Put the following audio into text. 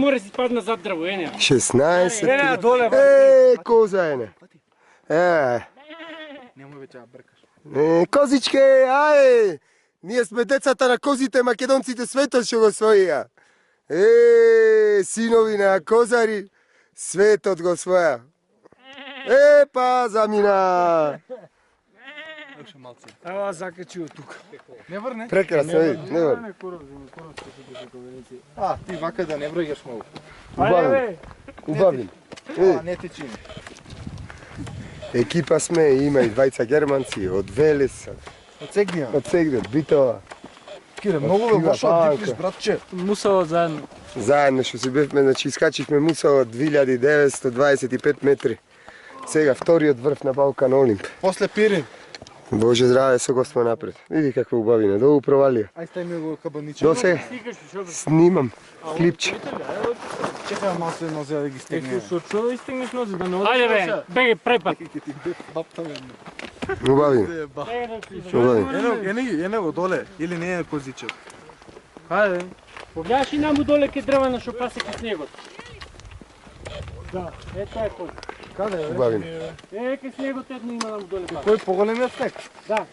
mora si spadna zad drvo, ene. 16. Ene, dole. Koza ene. Nemoj već ja brkaš. Kozičke, aj! Ние сме децата на козите, македонците светот што го своија. Синови на козари, светот го своја. Па, замина! Još malce. Evo, zakačio tuka. Ne vrne? Прекрасно, види, не врне. A, ti vaka da ne brojaš malo. Убавим. A, ne tečini. Екипа сме, има и двајца германци, од Велеса, Od Cegnija. од Сегрет, Битова. Kire, mnogo ve loša dipliš, bratče. Musao zajedno. Заедно што си бевме, значи искачихме Мусава 2925 метри. Сега вториот врв на Балкан Олимп. Posle Pirin. Боже здраве со Господ напред. Види каква убавина, долу провалија. Aj staj mi go kabaniče. До сега снимам клипче. Čekaj malo se noze da gi stigne. Što da istigneš noze da ne odeš? Ajde be, bege prepad. Bapta me. Убавина. Убавина. Eno dole, ili ne koziče. Хайде. Погледаш и наму доле ке дрвена што пасе ке снегот. Да, тоа е кој. Kada je? Убавина. Ке снегот едно има наму доле пасе. Koji pogolemio sneg? Да.